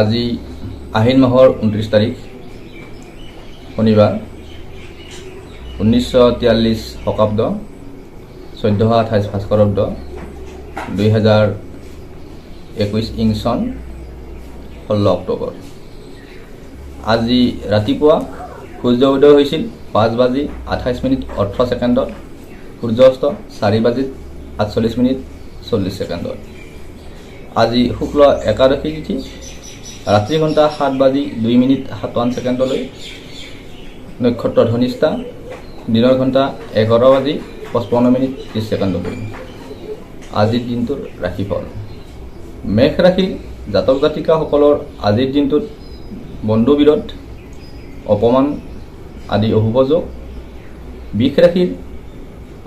আজি আহিন মাহৰ 29 তাৰিখ শনিবাৰ 1943 শকাব্দ 1428 ভাস্কৰাব্দ 2021 ইং চন 16 অক্টোবৰ। আজি ৰাতিপুৱা সূৰ্য উদয় হৈছিল 5:28:18 সূৰ্য অস্ত 4:48:40 আজি শুক্ল একাদশী তিথি ৰাত্ৰি ঘণ্টা 7:02:57 নক্ষত্ৰ ধনিষ্ঠা দিনৰ ঘণ্টা 11:55:30 আজিৰ দিনটোৰ ৰাশিফল। মেষ ৰাশিৰ জাতক জাতিকাসকলৰ আজিৰ দিনটোত বন্ধু বিৰোধ অপমান আদি অশুভ যোগ। বৃষ ৰাশিৰ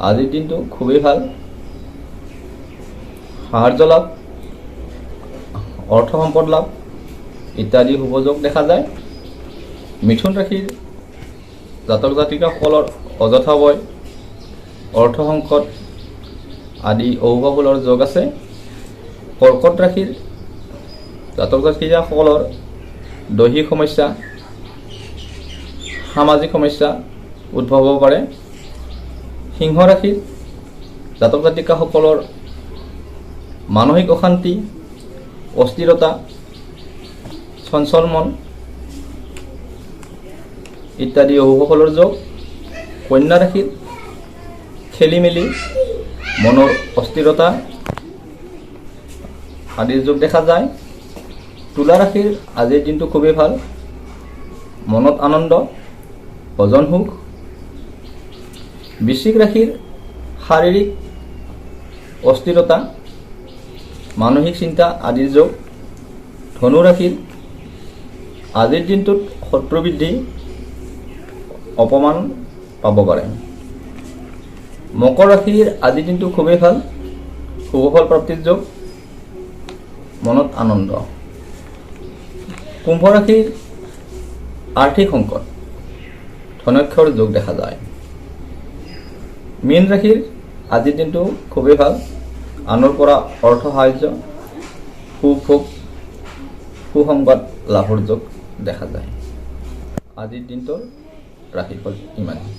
আজিৰ দিনটো খুবেই ভাল, সাহায্য লাভ, অৰ্থ সম্পদ লাভ ইত্যাদি শুভ যোগ দেখা যায়। মিথুন ৰাশিৰ জাতক জাতিকাসকলৰ অযথা ব্যয়, অৰ্থ সংকট আদি অশুভ ফলৰ যোগ আছে। কৰ্কট ৰাশিৰ জাতক জাতিকাসকলৰ দৈহিক সমস্যা, সামাজিক সমস্যা উদ্ভৱ হ'ব পাৰে। সিংহ ৰাশিৰ জাতক জাতিকাসকলৰ মানসিক অশান্তি, অস্থিৰতা, চঞ্চল মন ইত্যাদি অশুভ ফলৰ যোগ। কন্যা ৰাশিৰ খেলি মেলি, মনৰ অস্থিৰতা আদিৰ যোগ দেখা যায়। তুলা ৰাশিৰ আজিৰ দিনটো খুবেই ভাল, মনত আনন্দ, ভজন সুখ। বৃশ্চিক ৰাশিৰ শাৰীৰিক অস্থিৰতা, মানসিক চিন্তা আদিৰ যোগ। ধনু ৰাশিৰ আজিৰ দিনটোত শত্ৰু বৃদ্ধি, অপমান পাব পাৰে। মকৰ ৰাশিৰ আজিৰ দিনটো খুবেই ভাল, শুভফল প্ৰাপ্তিৰ যোগ, মনত আনন্দ। কুম্ভ ৰাশিৰ আৰ্থিক সংকট, ধনক্ষৰ যোগ দেখা যায়। মীন ৰাশিৰ আজিৰ দিনটো খুবেই ভাল, আনৰ পৰা অৰ্থ সাহায্য, সুভোগ, সুসংবাদ লাভৰ যোগ দেখা যায়। আজিৰ দিনটোৰ ৰাশিফল ইমানেই।